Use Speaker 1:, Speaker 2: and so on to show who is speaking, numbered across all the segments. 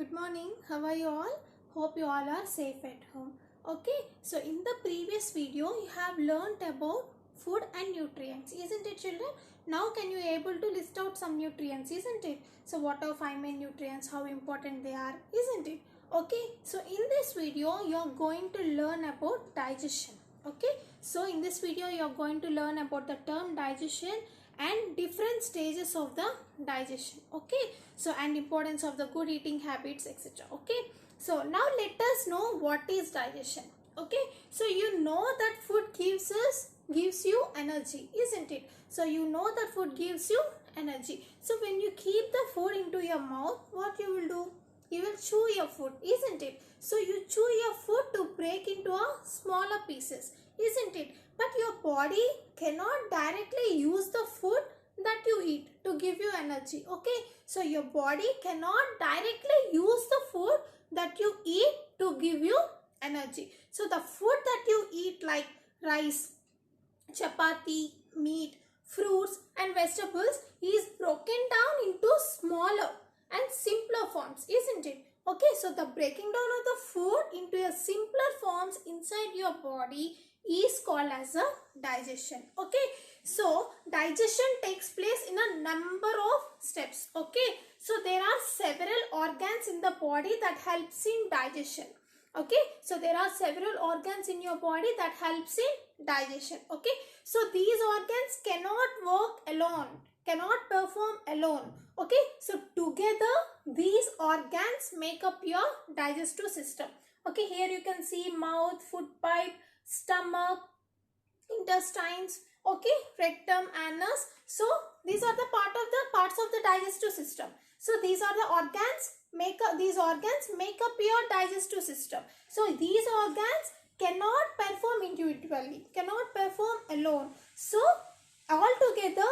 Speaker 1: Good morning. How are you all? Hope you all are safe at home. Okay, so in the previous video you have learnt about food and nutrients, isn't it, children? Now can you able to list out some nutrients, isn't it? So what are 5 main nutrients, how important they are, isn't it? Okay, so in this video you are going to learn about digestion. Okay, so in this video you are going to learn about the term digestion and different stages of the digestion. Okay, so and importance of the good eating habits, etc. Okay, so now let us know what is digestion. Okay, so you know that food gives you energy, isn't it? So you know that food gives you energy. So when you keep the food into your mouth, what you will do? You will chew your food, isn't it? So you chew your food to break into a smaller pieces, isn't it? But your body cannot directly use the food that you eat to give you energy. Okay, so your body cannot directly use the food that you eat to give you energy. So the food that you eat like rice, chapati, meat, fruits and vegetables is broken down into smaller and simpler forms, isn't it? Okay, so the breaking down of the food into a simpler forms inside your body is called as a digestion. Okay, so digestion takes place in a number of steps. Okay, so there are several organs in the body that helps in digestion. Okay, so there are several organs in your body that helps in digestion. Okay, so these organs cannot work alone, cannot perform alone. Okay, so together these organs make up your digestive system. Okay, here you can see mouth, food pipe, stomach, intestines, okay, rectum, anus. So these are the parts of the digestive system. So these are the organs these organs make up your digestive system. So these organs cannot perform individually, cannot perform alone. So all together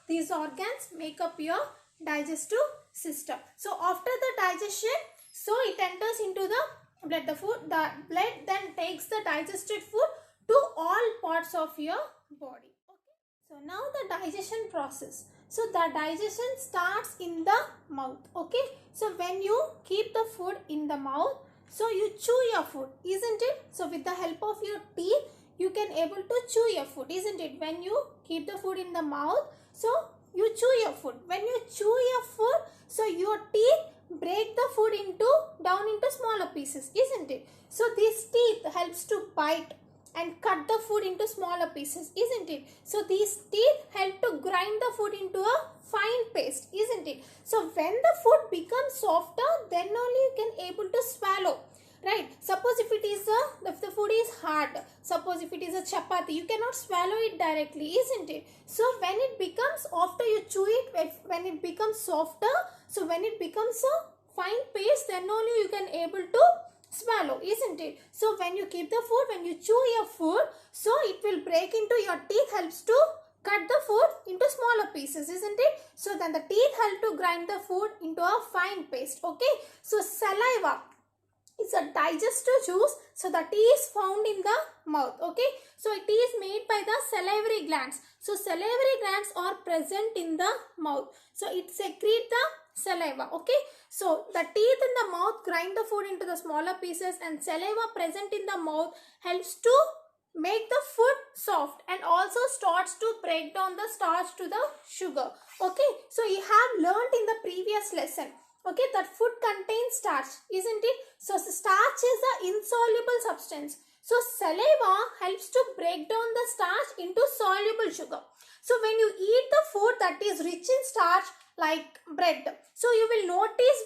Speaker 1: these organs make up your digestive system. So after the digestion, so it enters into the blood. The blood then takes the digested food to all parts of your body. Okay, so now the digestion process. So the digestion starts in the mouth. Okay, so when you keep the food in the mouth, so you chew your food, isn't it? So with the help of your teeth you can able to chew your food, isn't it? When you keep the food in the mouth, so you chew your food. When you chew your food, so your teeth break the food down into smaller pieces, isn't it? So this teeth helps to bite and cut the food into smaller pieces, isn't it? So these teeth help to grind the food into a fine paste, isn't it? So when the food becomes softer, then only you can able to swallow, right? Suppose if the food is hard, suppose if it is a chapati, you cannot swallow it directly, isn't it? So when it becomes, after you chew it, when it becomes softer, so when it becomes a fine paste, then only you can able to swallow, isn't it? So when you keep the food, when you chew your food, so it will break into your teeth, helps to cut the food into smaller pieces, isn't it? So then the teeth help to grind the food into a fine paste. Okay, so saliva is a digestive juice, so that is found in the mouth. Okay, so it is made by the salivary glands. So salivary glands are present in the mouth, so it secretes the saliva. Okay, so the teeth in the mouth grind the food into the smaller pieces, and saliva present in the mouth helps to make the food soft and also starts to break down the starch to the sugar. Okay, so you have learned in the previous lesson, okay, that food contains starch, isn't it? So starch is an insoluble substance. So saliva helps to break down the starch into soluble sugar. So when you eat the food that is rich in starch like bread, so you will notice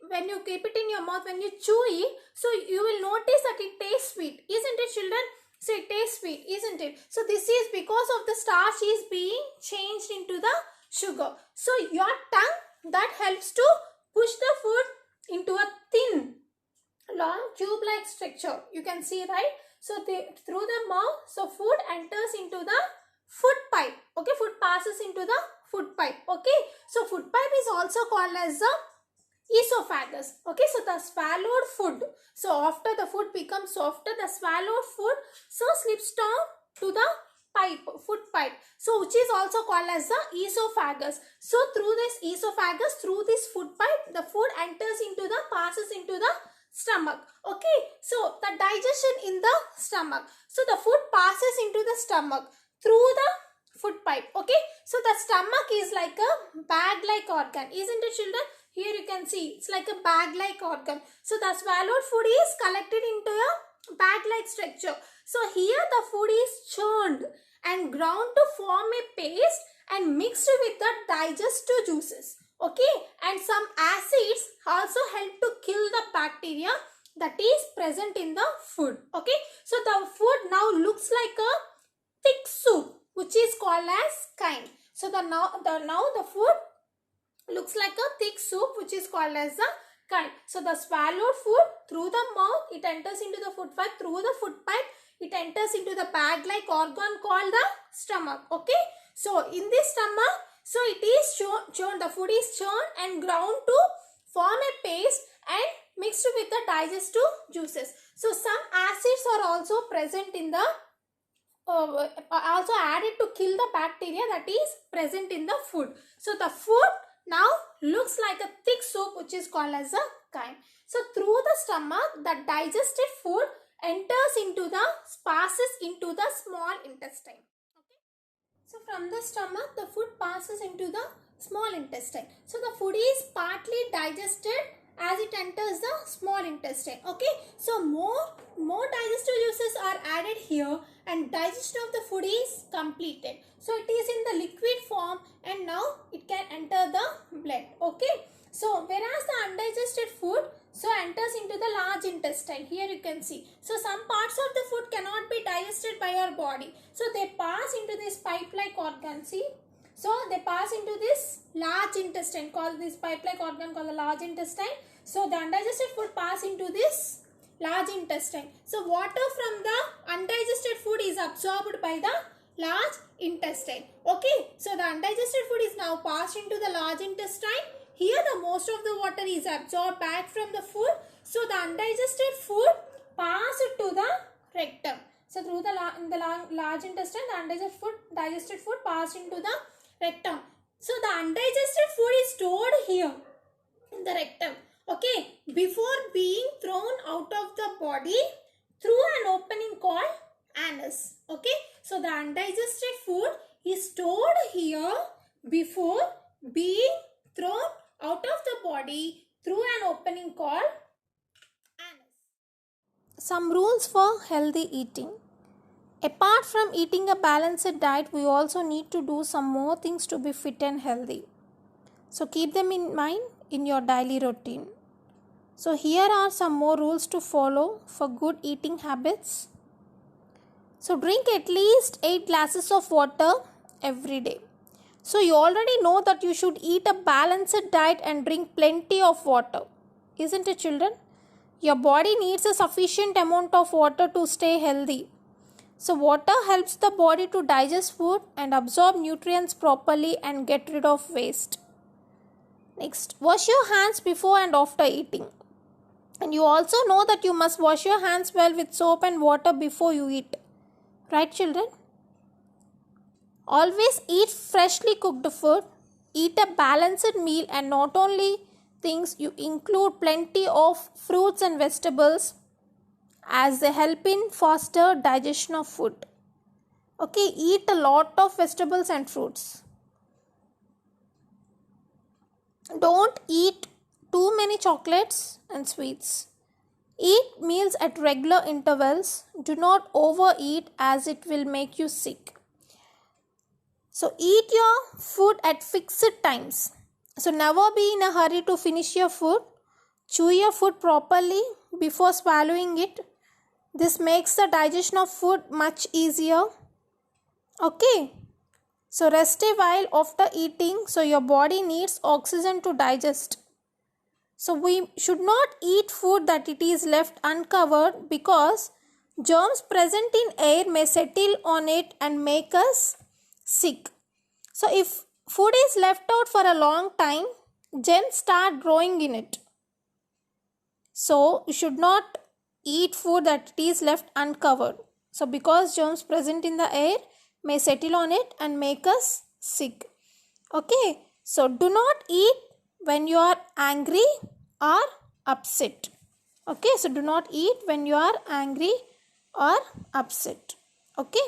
Speaker 1: when you keep it in your mouth, when you chew it, so you will notice that it tastes sweet, isn't it, children? So it tastes sweet, isn't it? So this is because of the starch is being changed into the sugar. So your tongue that helps to push the food into a thin, long tube-like structure. You can see, right? So through the mouth, so food enters into the food pipe. Okay, food passes into the food pipe. Okay, so food pipe is also called as the esophagus. Okay, so the swallowed food. So after the food becomes softer, the swallowed food so slips down to the food pipe, so which is also called as the esophagus. So through this esophagus, through this food pipe, the food enters into passes into the stomach. Okay, so the digestion in the stomach. So the food passes into the stomach through the food pipe. Okay, so the stomach is like a bag-like organ, isn't it, children? Here you can see it's like a bag-like organ. So the swallowed food is collected into a bag-like structure. So here the food is churned and ground to form a paste and mixed with the digestive juices. Okay, and some acids also help to kill the bacteria that is present in the food. Okay, so the food now looks like a thick soup which is called as chyme. So now the food looks like a thick soup which is called as the chyme. So the swallowed food through the mouth, it enters into the food pipe. Through the food pipe, it enters into the bag-like organ called the stomach. Okay, so in this stomach, so it is churned, the food is churned and ground to form a paste and mixed with the digestive juices. So some acids are also present in the also added to kill the bacteria that is present in the food. So the food now looks like a thick soup which is called as a chyme. So through the stomach, the digested food passes into the small intestine. Okay. So from the stomach, the food passes into the small intestine. So the food is partly digested as it enters the small intestine. Okay, so more digestive juices are added here and digestion of the food is completed. So it is in the liquid form and now it can enter the blood. Okay, so whereas the undigested food enters into the large intestine. Here you can see. So some parts of the food cannot be digested by our body. So they pass into this pipe-like organ. See. So they pass into this large intestine called this pipe-like organ called the large intestine. So the undigested food pass into this large intestine. So water from the undigested food is absorbed by the large intestine. Okay. So the undigested food is now passed into the large intestine. Here the most of the water is absorbed back from the food. So the undigested food passed to the rectum. So through the large intestine, the digested food passed into the rectum. So the undigested food is stored here in the rectum. Okay, before being thrown out of the body through an opening called anus. Okay, so the undigested food is stored here before being thrown out of the body through an opening called anus. Some rules for healthy eating. Apart from eating a balanced diet, we also need to do some more things to be fit and healthy. So keep them in mind in your daily routine. So here are some more rules to follow for good eating habits. So drink at least 8 glasses of water every day. So you already know that you should eat a balanced diet and drink plenty of water. Isn't it, children? Your body needs a sufficient amount of water to stay healthy. So water helps the body to digest food and absorb nutrients properly and get rid of waste. Next, wash your hands before and after eating. And you also know that you must wash your hands well with soap and water before you eat. Right, children? Always eat freshly cooked food. Eat a balanced meal and not only things, you include plenty of fruits and vegetables as they help in faster digestion of food. Okay, eat a lot of vegetables and fruits. Don't eat too many chocolates and sweets. Eat meals at regular intervals. Do not overeat as it will make you sick. So eat your food at fixed times. So never be in a hurry to finish your food. Chew your food properly before swallowing it. This makes the digestion of food much easier. Okay. So rest a while after eating. So your body needs oxygen to digest. So we should not eat food that it is left uncovered because germs present in air may settle on it and make us sick. So if food is left out for a long time, germs start growing in it. So you should not eat food that it is left uncovered. So because germs present in the air may settle on it and make us sick. Okay. So do not eat when you are angry or upset. Okay, so do not eat when you are angry or upset. Okay.